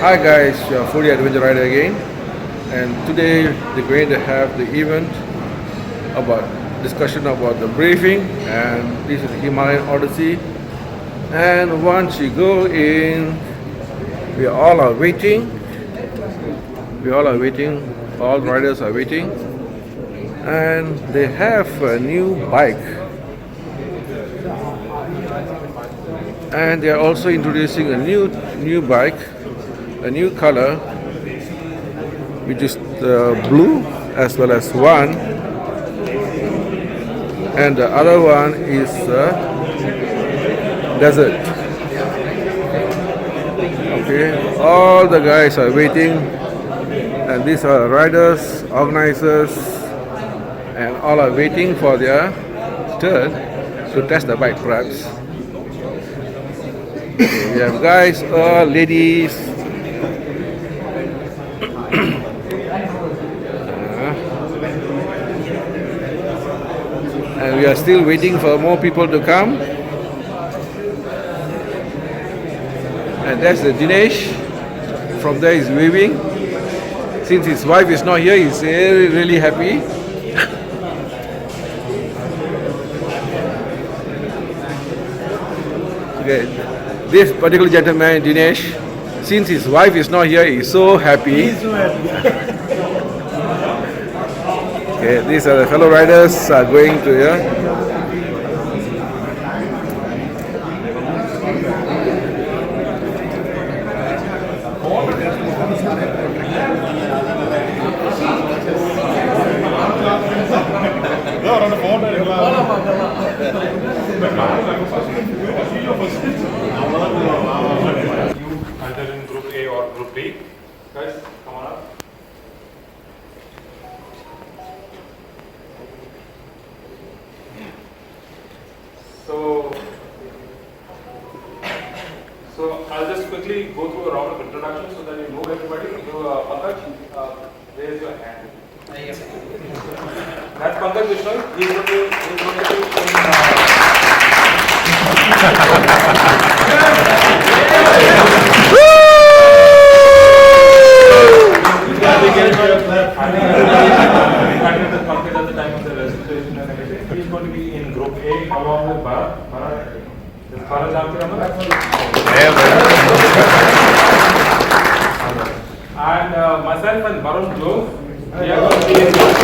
Hi guys, FoodieAdventurerRider again, and today we're going to have the event about discussion about the briefing, and this is Himalayan Odyssey. And once you go in, we all are waiting. We all are waiting. All riders are waiting, and they have a new bike, and they are also introducing a new bike, a new color, which is blue, as well as one, and the other one is desert. Okay, all the guys are waiting, and these are riders, organizers, and all are waiting for their turn to test the bike perhaps. Okay, we have guys, ladies. And we are still waiting for more people to come. And that's the Dinesh. From there he's waving. Since his wife is not here, he's really happy. Okay, this particular gentleman, Dinesh, since his wife is not here, he's so happy. He's so happy. Okay, these are the fellow riders going to here. Either in group A or group B. Guys, come on up. So I'll just quickly go through a round of introduction so that you know everybody. Pankaj, raise your hand. That's Pankaj Vishnu. He's going to at the time of the registration and everything. He's going to be in group A along with Bharat. Is Bharat and myself and Varun Joe. We are going to be in group A.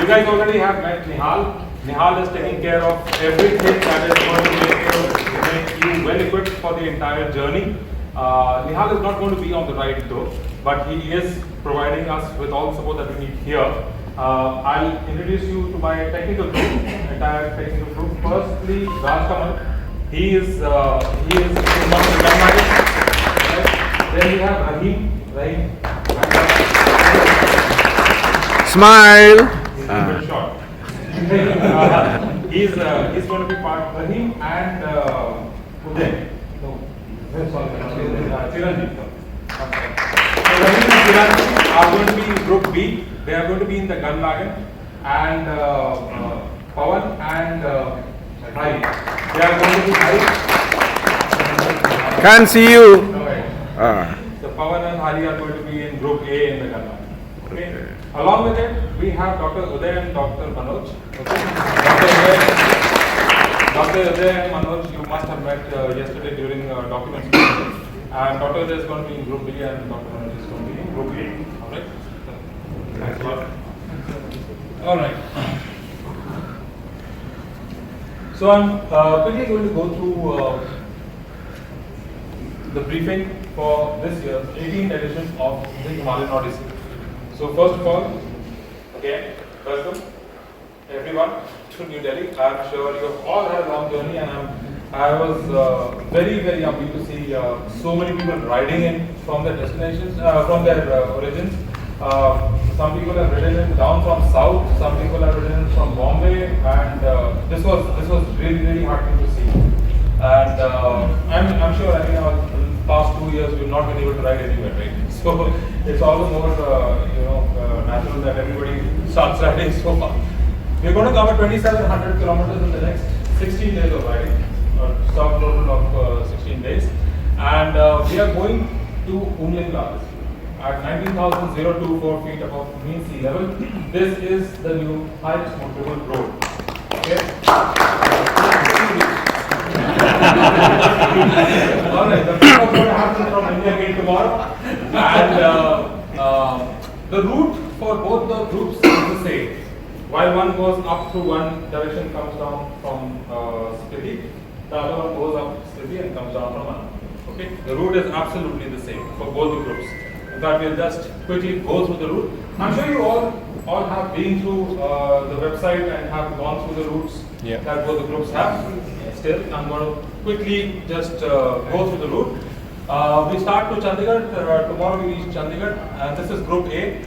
You guys already have met Nihal. Nihal is taking care of everything that is going to make you well equipped for the entire journey. Nihal is not going to be on the ride though, but he is providing us with all the support that we need here. I'll introduce you to my technical group, entire technical group. Firstly, Raj Kamal. He is one of the grandmothers. Then we have Rahim. Smile. He's short. He's going to be part of Rahim and Uday. Chiranjeev. So Rahim and Chiranjeev are going to be in group B. They are going to be in the gun wagon, and Pawan and Hari. They are going to be Hari. Can't see you. So Pawan and Hari are going to be in group A in the gun wagon. Okay. Along with it, we have Dr. Uday and Dr. Manoj. Okay. Dr. Uday and Manoj, you must have met yesterday during documents. And Dr. Uday is going to be in group B and Dr. Manoj is going to be in group A. Alright? Thanks a lot. Alright. So I'm quickly going to go through the briefing for this year's 18th edition of the Himalayan Odyssey. So first of all, again, welcome everyone to New Delhi. I'm sure you have all had a long journey, and I was very happy to see so many people riding in from their destinations, from their origins. Some people have ridden in down from south, some people have ridden in from Bombay, and this was really heartening to see. And I'm sure in the past 2 years we've not been able to ride anywhere, right? So it's always more natural that everybody starts riding so far. We're going to cover 2,700 kilometers in the next 16 days of riding, sub total of 16 days. And we are going to Umlingla at 19,024 feet above mean sea level. This is the new highest motorable road. Okay. Alright, the film is going to happen from Indiagate tomorrow, and the route for both the groups is the same. While one goes up through one direction, comes down from Spiti, the other one goes up Spiti and comes down from Manali. Okay, the route is absolutely the same for both the groups. In fact, we'll just quickly go through the route. I'm sure you all have been through the website and have gone through the routes that both the groups have. Still, I'm going to quickly just go through the route. We start to Chandigarh. Tomorrow we reach Chandigarh, and this is Group A.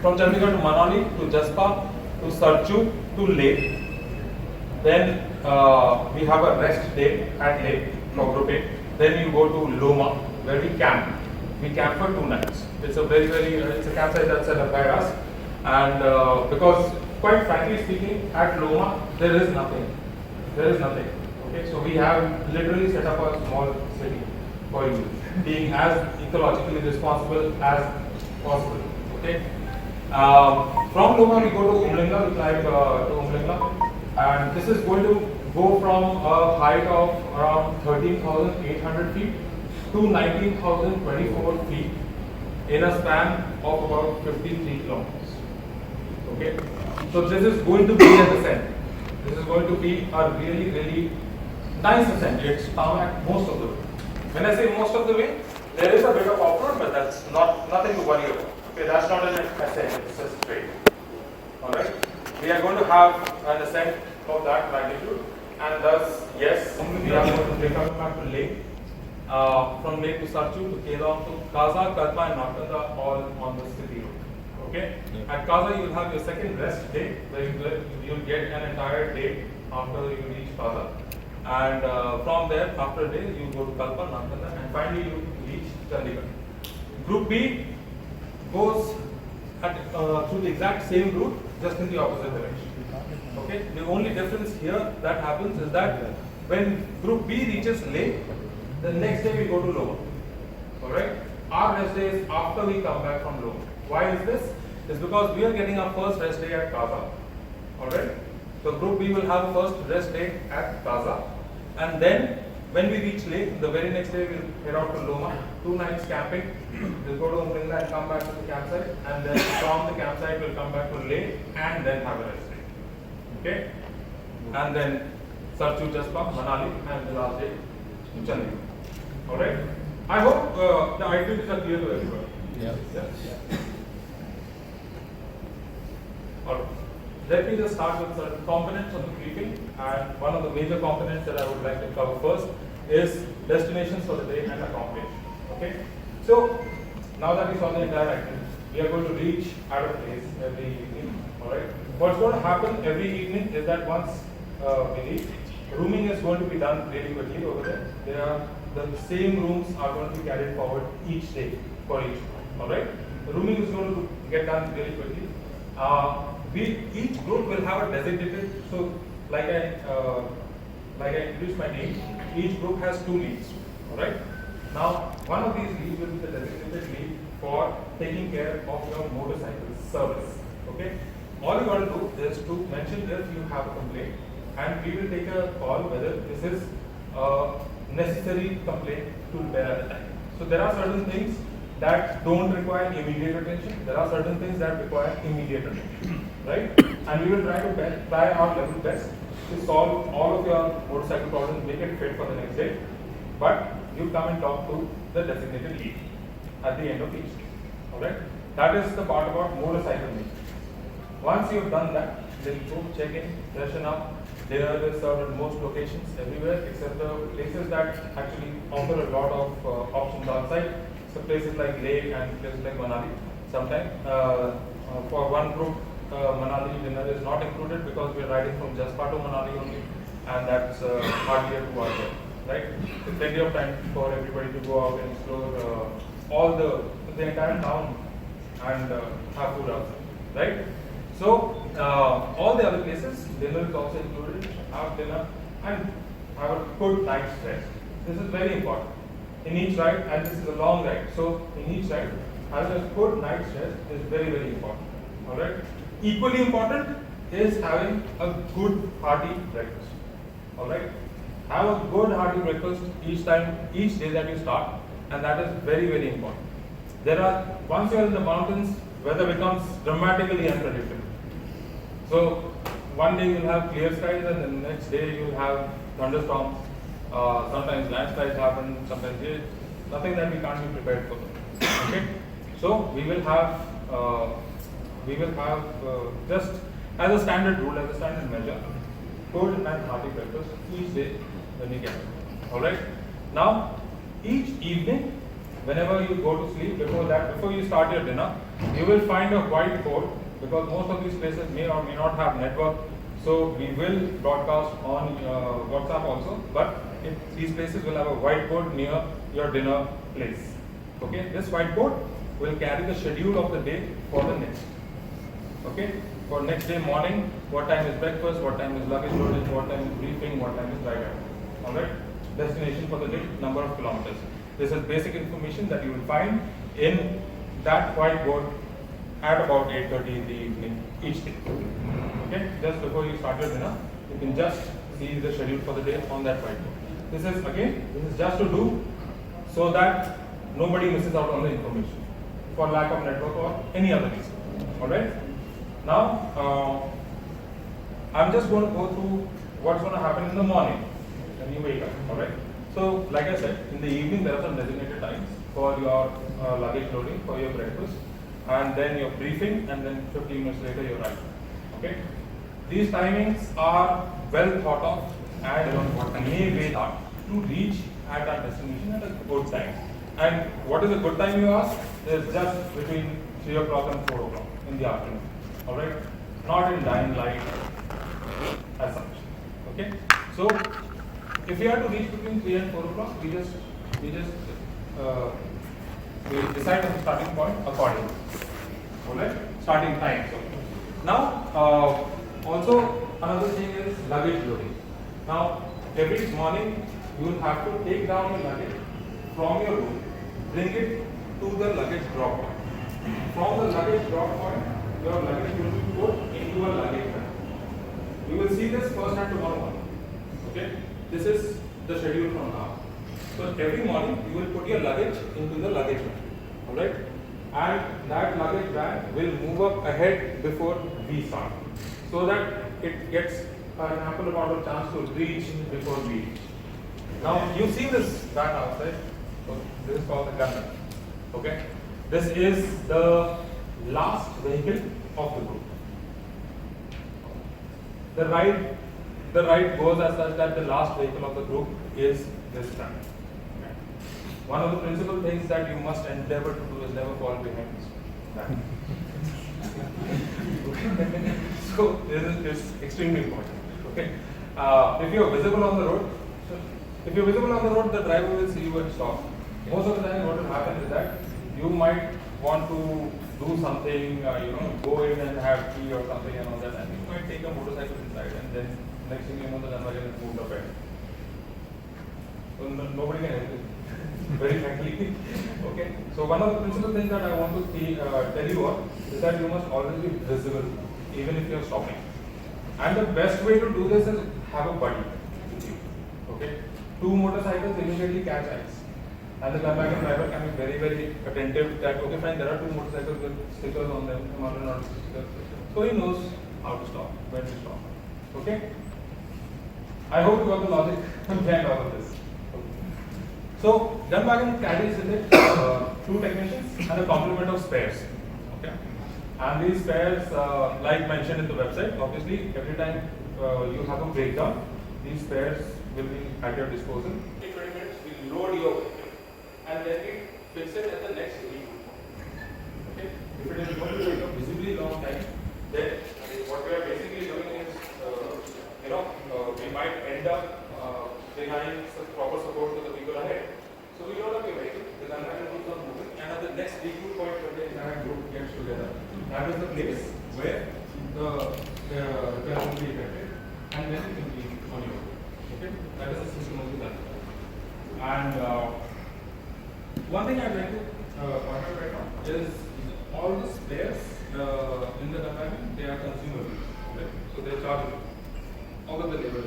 From Chandigarh to Manali, to Jispa, to Sarchu, to Leh. Then we have a rest day at Leh for Group A. Then you go to Loma, where we camp. We camp for 2 nights. It's a it's a campsite that's set up by us. And because, quite frankly speaking, at Loma, there is nothing. There is nothing. Okay, so we have literally set up a small city for you, being as ecologically responsible as possible. Okay. From Loma we go to Umlingla, we climb to Umlingla, and this is going to go from a height of around 13,800 feet to 19,024 feet in a span of about 53 kilometers. Okay, so this is going to be a descent. This is going to be a really, really nice ascent. It's tarmac most of the way. When I say most of the way, there is a bit of off-road, but that's nothing to worry about. Okay, that's not an ascent, it's just straight. Alright? We are going to have an ascent of that magnitude, and thus, yes, we are going to be coming back to Leh. From Leh to Sarchu, to Keylong, to Kaza, Kalpa and Nakeela, all on the city road. Okay? Yeah. At Kaza, you will have your second rest day, where you will get an entire day after you reach Kaza. And from there, after a day, you go to Kalpa, Nakeela, and finally you reach Chandigarh. Group B goes through the exact same route, just in the opposite direction. Okay. The only difference here that happens is that when Group B reaches Leh, the next day we go to Loma. All right. Our rest day is after we come back from Loma. Why is this? It's because we are getting our first rest day at Kaza. All right. So Group B will have a first rest day at Kaza, and then when we reach Leh, the very next day we'll head out to Loma, 2 nights camping. We'll go to umlingla and come back to the campsite, and then from the campsite we'll come back to Leh and then have a rest day. Okay? And then Sarchu, Jispa, Manali, and the last day to Chandigarh. Alright? I hope the activities are clear to everybody. Yeah. Alright. Let me just start with certain components of the briefing, and one of the major components that I would like to cover first is destinations for the day and accommodation. Okay? So, now that we saw the entire itinerary, we are going to reach at a place every evening. Alright? What's going to happen every evening is that once we leave, rooming is going to be done really quickly over there. The same rooms are going to be carried forward each day for each one. Alright? The rooming is going to get done really quickly. Each group will have a designated, so like I introduced my name, each group has 2 leads. Alright? Now, one of these leads will be the designated lead for taking care of your motorcycle service. Okay? All you got to do is to mention if you have a complaint, and we will take a call whether this is a necessary complaint to repair at the time. So there are certain things that don't require immediate attention. There are certain things that require immediate attention, right? And we will try our level best to solve all of your motorcycle problems, make it fit for the next day. But you come and talk to the designated lead at the end of each day. Alright? That is the part about motorcycle maintenance. Once you have done that, then you go check in, freshen up. Dinner is served at most locations everywhere except the places that actually offer a lot of options outside. So places like Leh and places like Manali. Sometimes for one group, Manali dinner is not included because we are riding from Jispa to Manali only, and that's hardly a 2 hours, right? So plenty of time for everybody to go out and explore all the entire town and have food outside, right? So all the other places, dinner is also included. Have dinner and have a good night's rest. This is very important. In each ride, and this is a long ride, so in each ride, having a good night's rest is very, very important. Alright? Equally important is having a good hearty breakfast. Alright? Have a good hearty breakfast each day that you start, and that is very, very important. Once you are in the mountains, weather becomes dramatically unpredictable. So one day you'll have clear skies, and the next day you'll have thunderstorms. Sometimes landslides happen, sometimes nothing that we can't be prepared for. Okay, so we will have just as a standard rule, as a standard measure, good and hearty breakfast each day when you get it. All right. Now, each evening, whenever you go to sleep, before you start your dinner, you will find a whiteboard, because most of these places may or may not have network. So we will broadcast on WhatsApp also, but these places will have a whiteboard near your dinner place. Okay, this whiteboard will carry the schedule of the day for the next. Okay, for next day morning, what time is breakfast, what time is luggage loading, what time is briefing, what time is ride out. Alright, destination for the day, number of kilometers. This is basic information that you will find in that whiteboard at about 8:30 in the evening each day. Okay, just before you start your dinner, you can just see the schedule for the day on that whiteboard. This is just to do so that nobody misses out on the information for lack of network or any other reason. Alright? Now, I'm just going to go through what's going to happen in the morning when you wake up. Alright? So, like I said, in the evening there are some designated times for your luggage loading, for your breakfast, and then your briefing, and then 15 minutes later your ride. Okay? These timings are well thought of and may be hard to reach at our destination at a good time. And what is a good time, you ask? It's just between 3 o'clock and 4 o'clock in the afternoon. Alright? Not in dying light as such. Okay? So, if you have to reach between 3 and 4 o'clock, we decide on the starting point accordingly. Alright? Starting time. So, now, also another thing is luggage loading. Now, every morning you will have to take down your luggage from your room, bring it to the luggage drop point. From the luggage drop point, your luggage will be put into a luggage van. You will see this first and tomorrow morning. Okay? This is the schedule from now. So every morning you will put your luggage into the luggage van. Alright? And that luggage van will move up ahead before we start, so that it gets an ample amount of chance to reach before we reach. Now you see this van outside. So this is called the gun. Okay? This is the last vehicle of the group. The ride goes as such that the last vehicle of the group is this van. Okay? One of the principal things that you must endeavor to do is never fall behind this van. So this is extremely important. Okay? If you are visible on the road, the driver will see you and stop. Most of the time, what will happen is that you might want to do something, go in and have tea or something and all that, and you might take a motorcycle inside, and then next thing you know, the gunwagon is moved up. So nobody can help you. Very frankly. Okay. So one of the principal things that I want to tell you all is that you must always be visible, even if you are stopping. And the best way to do this is have a buddy with you. Okay. 2 motorcycles immediately catch eyes. And the gunwagon driver can be very, very attentive that, okay, fine, there are 2 motorcycles with stickers on them, Himalayan Odyssey stickers. So he knows how to stop, when to stop. Okay? I hope you got the logic behind all of this. So, gunwagon carries in it 2 technicians and a complement of spares. Okay? And these spares, like mentioned in the website, obviously, every time you have a breakdown, these spares will be at your disposal. In 20 minutes, we load your vehicle and then we fix it at the next vehicle. Okay? If it is going to take a visibly long time, then what we are basically doing is, we might end up behind proper support to the vehicle ahead. So we load up your vehicle, the gunwagon keeps on moving, and at the next vehicle point where the entire group gets together, that is the place where the repair will be effected, and then you can be on your way. Okay? That is the system of the gun. And one thing I'd like to point out right now is all the spares in the gun wagon, they are consumable. Okay? So they charge all of the labor.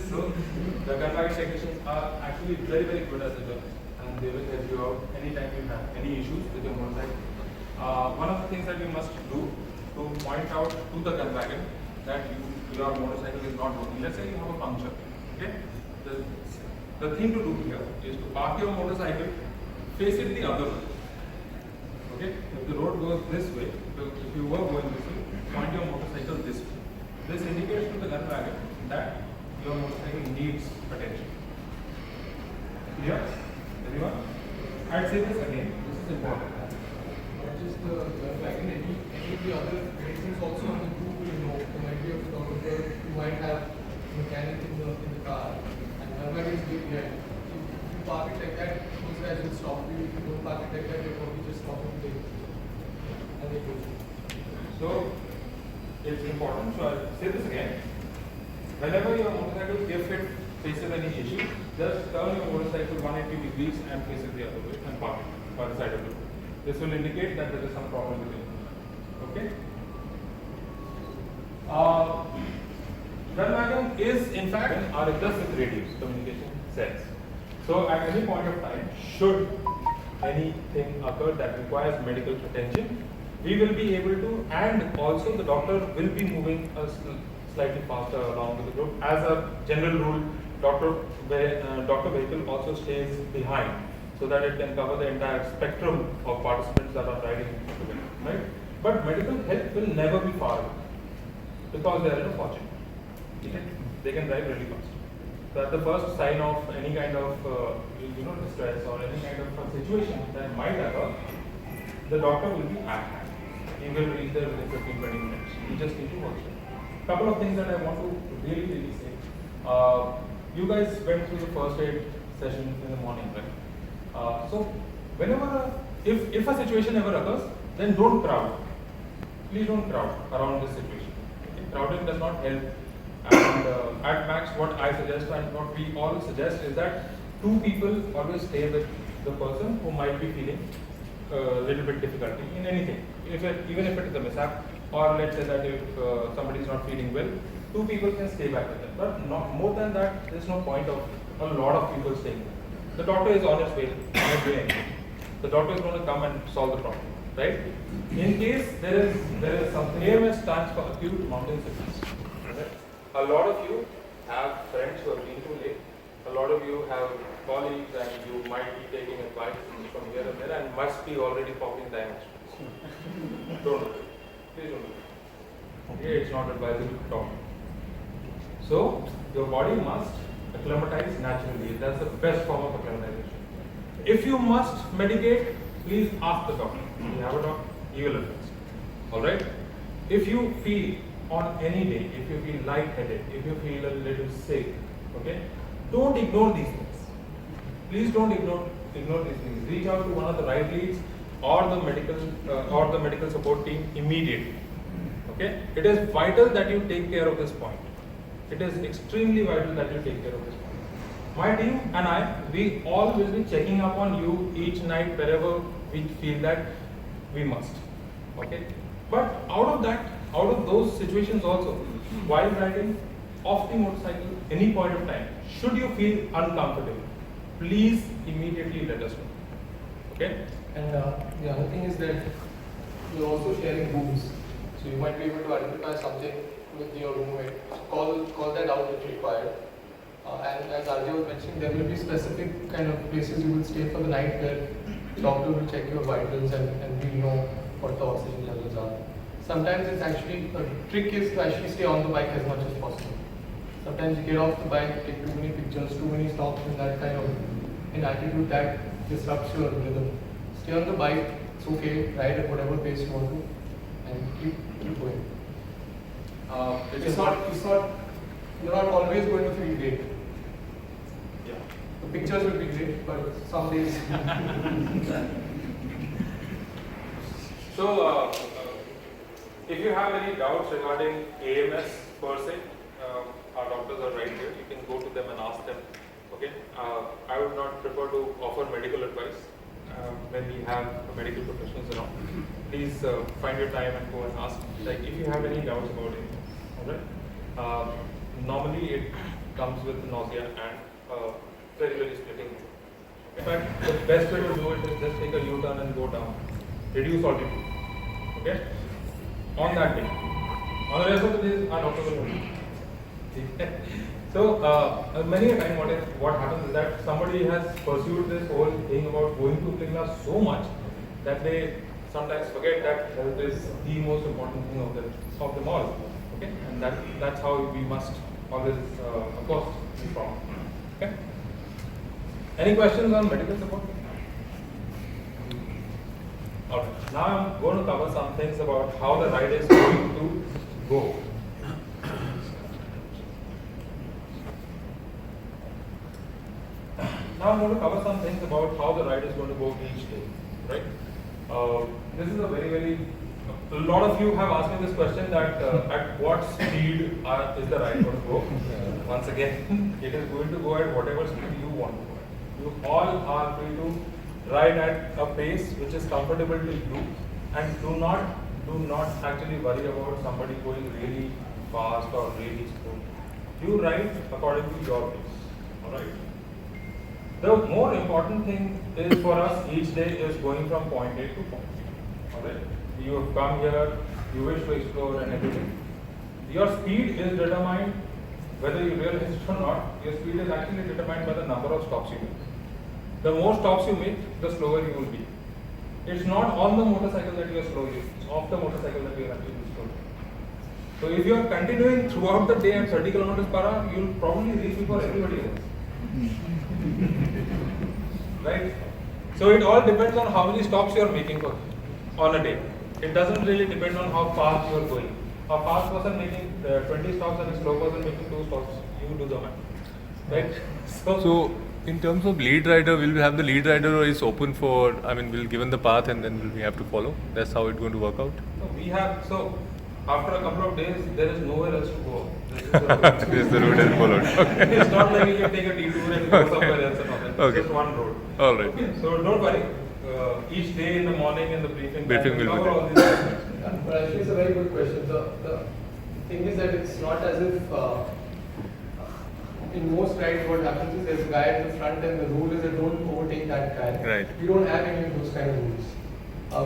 So the gun wagon technicians are actually very, very good as a job, and they will help you out anytime you have any issues with your motorcycle. One of the things that you must do to point out to the gun wagon that your motorcycle is not working. Let's say you have a puncture. Okay? The thing to do here is to park your motorcycle, face it the other way. Okay? If the road goes this way, if you were going this way, point your motorcycle this way. This indicates to the gun wagon that your motorcycle needs attention. Clear? Everyone? I'd say this again. This is important. Not just the gun wagon, any of the other medicines also on the group will know. There might be a photographer who might have mechanic in the car, and gun wagon is behind. If you park it like that, most guys will stop you. If you don't park it like that, they'll probably just stop and play. And they go. So it's important. So I'll say this again. Whenever your motorcycle, if it faces any issue, just turn your motorcycle 180 degrees and face it the other way and park it by the side of the road. This will indicate that there is some problem with it. Okay? Gun wagon is in fact are just with radios, communication cells. So at any point of time, should anything occur that requires medical attention, we will be able to, and also the doctor will be moving us slightly faster along with the group. As a general rule, doctor vehicle also stays behind so that it can cover the entire spectrum of participants that are riding together, right? But medical help will never be far away because they are in a fortune. They can drive really fast. So at the first sign of any kind of distress or any kind of a situation that might occur, the doctor will be at hand. He will reach there within 15-20 minutes. You just need to watch it. Couple of things that I want to really say. You guys went through the first aid session in the morning, right? So whenever, if a situation ever occurs, then don't crowd. Please don't crowd around this situation. Okay? Crowding does not help. And at max, what I suggest and what we all suggest is that two people always stay with the person who might be feeling a little bit difficulty in anything. Even if it is a mishap, or let's say that if somebody is not feeling well, two people can stay back with them. But not more than that, there's no point of a lot of people staying there. The doctor is on his way, not doing anything. The doctor is going to come and solve the problem, right? In case there is something, AMS stands for acute mountain sickness. Right? A lot of you have friends who have been too late. A lot of you have colleagues and you might be taking advice from here and there and must be already popping diamonds. Don't do it. Please don't do it. Okay, it's not advisable to talk. So, your body must acclimatize naturally. That's the best form of acclimatization. If you must medicate, please ask the doctor. You have a doctor, he will advise. Alright? If you feel on any day, if you feel lightheaded, if you feel a little sick, okay, don't ignore these things. Please don't ignore these things. Reach out to one of the ride leads or the medical support team immediately. Okay? It is vital that you take care of this point. It is extremely vital that you take care of this point. My team and I, we all will be checking up on you each night wherever we feel that we must. Okay? But out of those situations also, while riding off the motorcycle, any point of time, should you feel uncomfortable, please immediately let us know. Okay? And the other thing is that you're also sharing rooms. So you might be able to identify something with your roommate. So call that out if required. And as Arjay was mentioning, there will be specific kind of places you will stay for the night where the doctor will check your vitals and we'll know what the oxygen levels are. Sometimes it's actually, a trick is to actually stay on the bike as much as possible. Sometimes you get off the bike, take too many pictures, too many stops, and that kind of an attitude that disrupts your rhythm. Stay on the bike, it's okay, ride at whatever pace you want to, and keep going. You're not always going to feel great. Yeah. The pictures will be great, but some days. So, if you have any doubts regarding AMS per se, our doctors are right here. You can go to them and ask them for Okay, I would not prefer to offer medical advice when we have medical professionals around. Please find your time and go and ask. Like if you have any doubts about it, alright. Normally it comes with nausea and very splitting. In fact, the best way to do it is just take a U-turn and go down. Reduce altitude. Okay? On that day. On the rest of the days, our doctor will help. So, many a time what happens is that somebody has pursued this whole thing about going to umlingla so much that they sometimes forget that health is the most important thing of them all. Okay? And that's how we must always, of course, be strong. Okay? Any questions on medical support? Alright, now I'm going to cover some things about how the ride is going to go. Now I'm going to cover some things about how the ride is going to go each day, right? This is a a lot of you have asked me this question that at what speed is the ride going to go? Once again, it is going to go at whatever speed you want to go at. You all are free to ride at a pace which is comfortable to you, and do not actually worry about somebody going really fast or really slow. You ride according to your pace, alright? The more important thing is for us each day is going from point A to point B. Alright? You have come here, you wish to explore and everything. Your speed is determined, whether you realize it or not, your speed is actually determined by the number of stops you make. The more stops you make, the slower you will be. It's not on the motorcycle that you are slow, it's off the motorcycle that you are actually slow. So if you are continuing throughout the day at 30 kilometers per hour, you will probably reach before everybody else. Right? So it all depends on how many stops you are making on a day. It doesn't really depend on how fast you are going. A fast person making 20 stops and a slow person making 2 stops, you do the math. Right? So in terms of lead rider, will we have the lead rider or is open for, we'll given the path and then will we have to follow? That's how it's going to work out? After a couple of days, there is nowhere else to go. This is the road and followed. Okay. It's not like you can take a detour and go somewhere else and all that. It's just one road. All right. Okay. So don't worry. Each day in the morning in the briefing will we be cover there. all these aspects. But actually, it's a very good question. The thing is that it's not as if in most rides what happens is there's a guy at the front and the rule is that don't overtake that guy. Right. We don't have any of those kind of rules.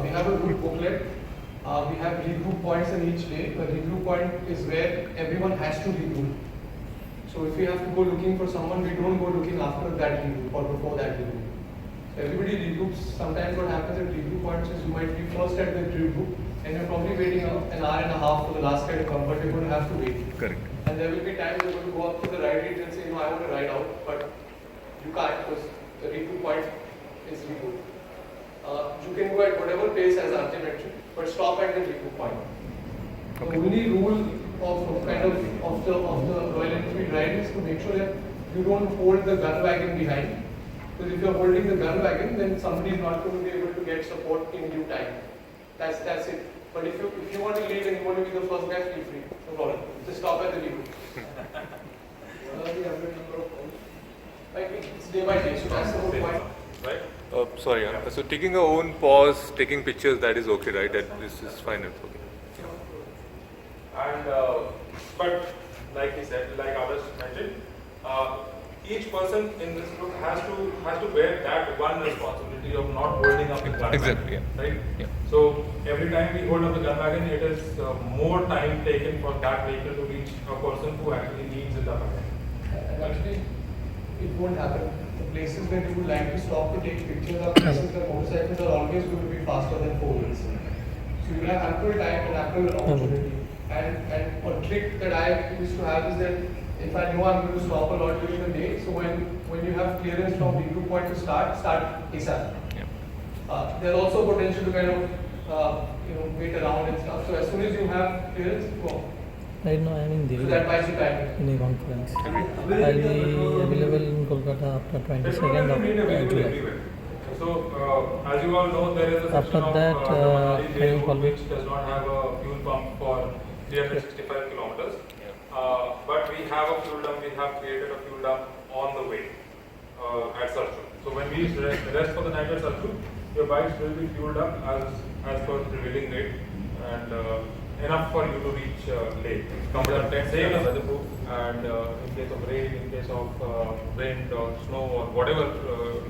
We have a route booklet. We have regroup points in each day. The regroup point is where everyone has to regroup. So if we have to go looking for someone, we don't go looking after that regroup or before that regroup. So everybody regroups. Sometimes what happens at regroup points is you might be first at the regroup and you're probably waiting an hour and a half for the last guy to come, but you're going to have to wait. Correct. And there will be times you're going to go up to the ride gate and say, no, I want to ride out, but you can't because the regroup point is regroup. You can go at whatever pace as Arjun mentioned, but stop at the regroup point. Okay. The only rule of the Royal Enfield ride is to make sure that you don't hold the gun wagon behind. Because if you're holding the gun wagon, then somebody is not going to be able to get support in due time. That's it. But if you want to lead and you want to be the first guy, feel free. No problem. Just stop at the regroup. Like it's day by day, so that's the whole point. Right? Sorry, so taking our own pause, taking pictures, that is okay, right? That this is fine. It's okay. And but like he said, like others mentioned, each person in this group has to bear that one responsibility of not holding up the gun Exactly. wagon, right? Yeah. So every time we hold up the gun wagon, it is more time taken for that vehicle to reach a person who actually needs it up again. And actually, it won't happen. The places that you would like to stop to take pictures of places where motorcycles are always going to be faster than 4 wheels. So you have ample time and ample opportunity. And a trick that I used to have is that if I know I'm going to stop a lot during the day, so when you have clearance from the group point to start ASAP. Yeah. There's also potential to kind of wait around and stuff. So as soon as you have clearance, go. Right now I am in So Delhi that buys you time. in a conference. I'll be available in Kolkata after 22nd of July. So, as you all know, there is a After section that, of the Manali can you road call me? which does not have a fuel pump for 365 kilometers. But we have a fuel dump, we have created a fuel dump on the way. at Sarchu. So when we rest for the night at Sarchu, your bikes will be fueled up as per prevailing rate and enough for you to reach Leh. Same as weatherproof, and in case of rain, in case of wind or snow or whatever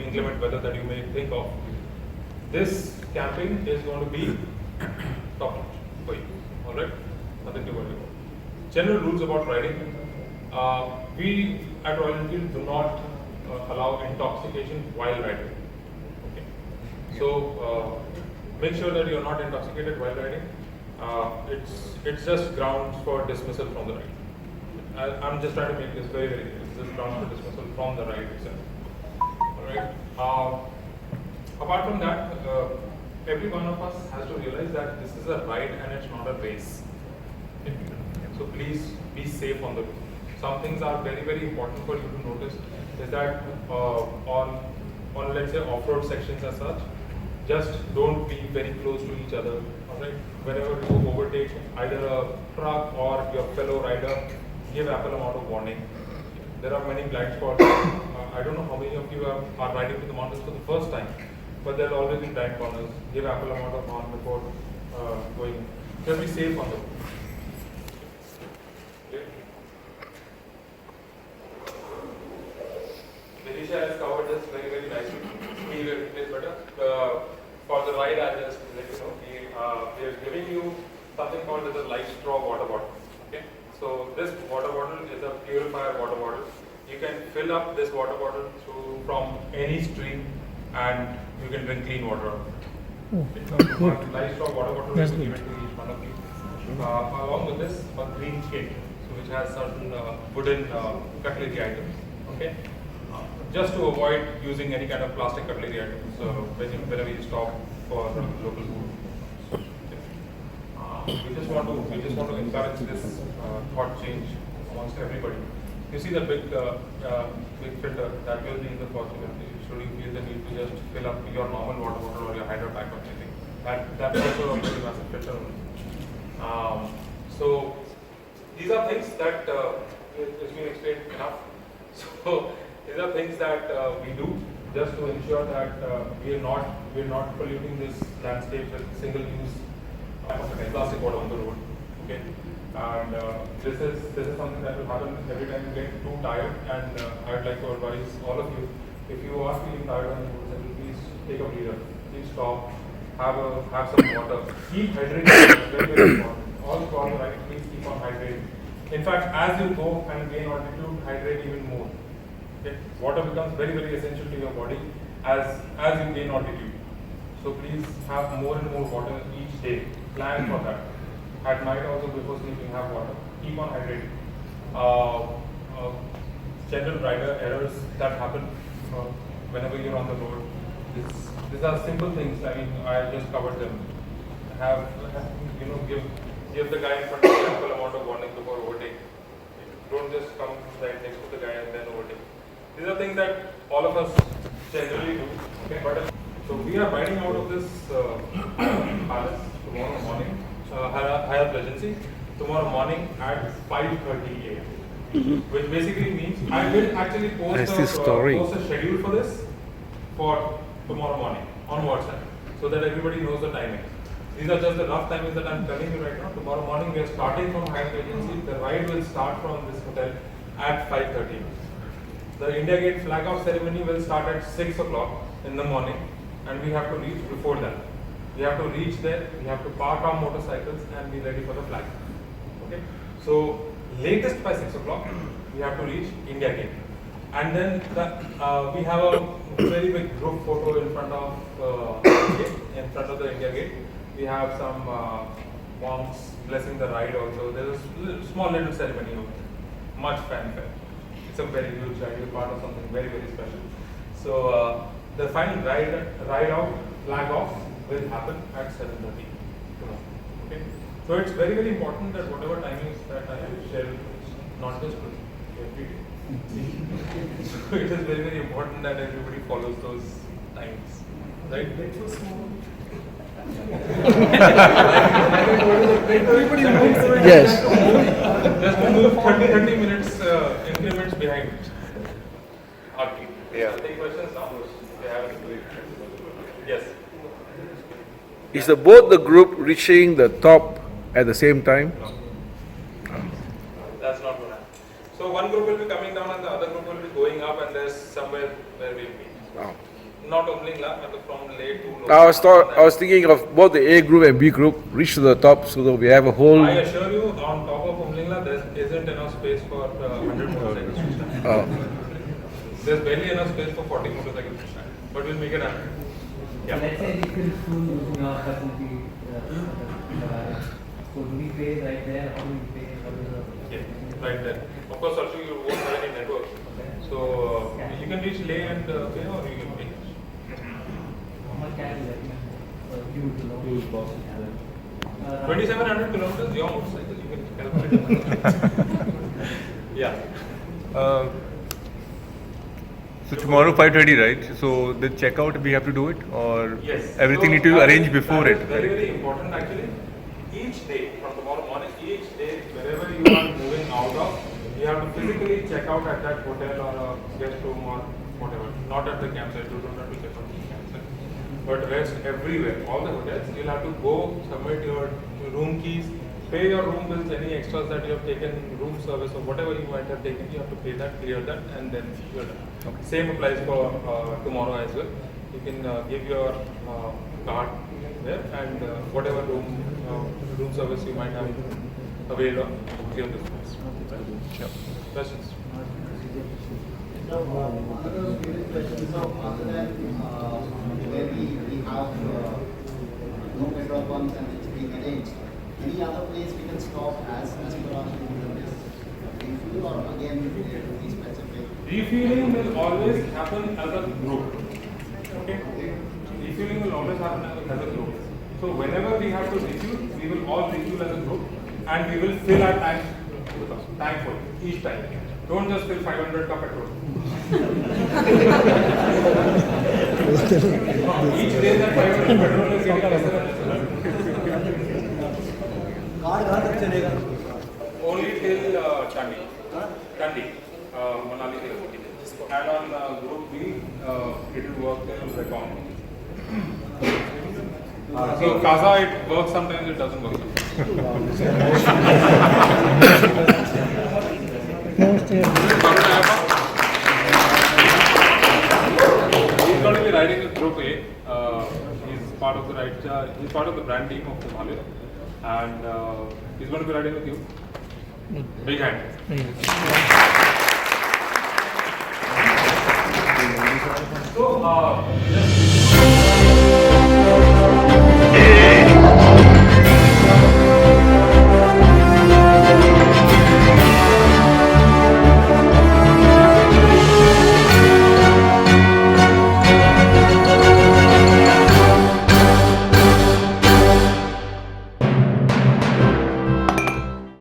inclement weather that you may think of, this camping is going to be top notch for you. All right, nothing to worry about. General rules about riding. We at Royal Enfield do not allow intoxication while riding. Okay. So make sure that you are not intoxicated while riding. It's just grounds for dismissal from the ride. I'm just trying to make this very clear. It's just grounds for dismissal from the ride itself. All right. Apart from that, every one of us has to realize that this is a ride and it's not a race. Okay. So please be safe on the road. Some things are very, very important for you to notice is that on let's say off-road sections as such, just don't be very close to each other. Alright, whenever you overtake either a truck or your fellow rider, give ample amount of warning. There are many blind spots. I don't know how many of you are riding to the mountains for the first time, but there will always be blind corners. Give ample amount of horn before going. Just be safe on the road. Vidisha has covered this very, very nicely. He will explain better. For the ride, I'll just let you know. We are giving you something called as a light straw water bottle. Okay. So this water bottle is a purifier water bottle. You can fill up this water bottle from any stream, and you can drink clean water out of it. Okay. So light straw water bottle is given to each one of you. Along with this, a green kit, so which has certain wooden cutlery items. Okay. Just to avoid using any kind of plastic cutlery items whenever you stop for local food. We just want to encourage this thought change amongst everybody. You see the big filter that will be in the Fortuner. Should you feel the need to just fill up your normal water bottle or your hydro pack or anything, that's also a very massive filter. So these are things that has been explained enough. So these are things that we do just to ensure that we are not polluting this landscape with single-use plastic water on the road. Okay, and this is something that will happen every time you get too tired. And I would like to advise all of you: if you are feeling tired on the motorcycle, please take a breather. Please stop. Have some water. Keep hydrated. Very, very important. All throughout the ride, please keep on hydrating. In fact, as you go and gain altitude, hydrate even more. Okay? Water becomes very, very essential to your body as you gain altitude. So please have more and more water each day. Plan for that. At night also before sleeping, have water. Keep on hydrating. General rider errors that happen whenever you're on the road. These are simple things. I mean, I just covered them. Give the guy in front of you ample amount of warning before overtake. Don't just come right next to the guy and then overtake. These are things that all of us generally do. Okay, but so we are riding out of this palace tomorrow morning, Hyatt Regency, tomorrow morning at 5:30 a.m. Which basically means I will actually post a schedule for this for tomorrow morning on WhatsApp, so that everybody knows the timing. These are just the rough timings that I'm telling you right now. Tomorrow morning we are starting from Hyatt Regency. The ride will start from this hotel at 5:30. The indiagate flag off ceremony will start at 6 o'clock in the morning, and we have to reach before that. We have to reach there, we have to park our motorcycles and be ready for the flag. Okay? So latest by 6 o'clock, we have to reach indiagate. And then we have a very big group photo in front of the indiagate. We have some monks blessing the ride also. There is a small little ceremony over there. Much fanfare. It's a very huge ride. You're part of something very, very special. So the final ride out, flag off, will happen at 7:30 tomorrow. Okay. So it's very, very important that whatever timings that I share, not just with every day. So it is very, very important that everybody follows those times. Right? Yes. Just to move 30 minutes increments behind it. Okay. I'll take questions now. If you have any. Yes. Is both the group reaching the top at the same time? That's not going to happen. So one group will be coming down and the other group will be going up, and there's somewhere where we'll meet. Oh. Not umlingla, but from late to low. I was thinking of both the A group and B group reach to the top so that we have a whole. I assure you, on top of umlingla, there isn't enough space for 100 motorcycles to stand. Oh. There's barely enough space for 40 motorcycles to stand. But we'll make it happen. Yeah. Let's say we feel soon using our facility, so do we pay right there? How do we pay? Yeah, right there. Of course, Sarchu, you won't have any network. So you can reach Leh and pay, or you can pay. How much can you recommend? Huge 2,700 kilometers, your motorcycle, you can calculate. Yeah. So tomorrow 5:30, right? So the checkout we have to do it, or Yes. everything So need to that arrange is- before that it. is very, very important actually. Each day, from tomorrow morning, each day, wherever you are moving out of, you have to physically check out at that hotel or a guest room or whatever. Not at the campsite, you don't have to check out at the campsite. But rest everywhere, all the hotels, you'll have to go submit your room keys, pay your room bills, any extras that you have taken, room service or whatever you might have taken, you have to pay that, clear that, and then you're done. Okay. Same applies for tomorrow as well. You can give your card there, and whatever room service you might have availed on, give this place. Sure. Questions? So, another curious question. So, other than where we have no petrol pumps and it's being arranged, any other place we can stop as per our refuel, or again there to be specific? Refueling will always happen as a group. Okay? Refueling will always happen as a group. So whenever we have to refuel, we will all refuel as a group, and we will fill our tank full each time. Don't just fill 500 ka petrol. Each day that 500 petrol is getting lesser and lesser. Only till Tandi, Manali till. And on group B, it will work till Recon. So Kaza, it works sometimes, it doesn't work sometimes. He's going to be riding with Group A. He's part of the he's part of the brand team of Himalaya, and he's going to be riding with you. Big hand. So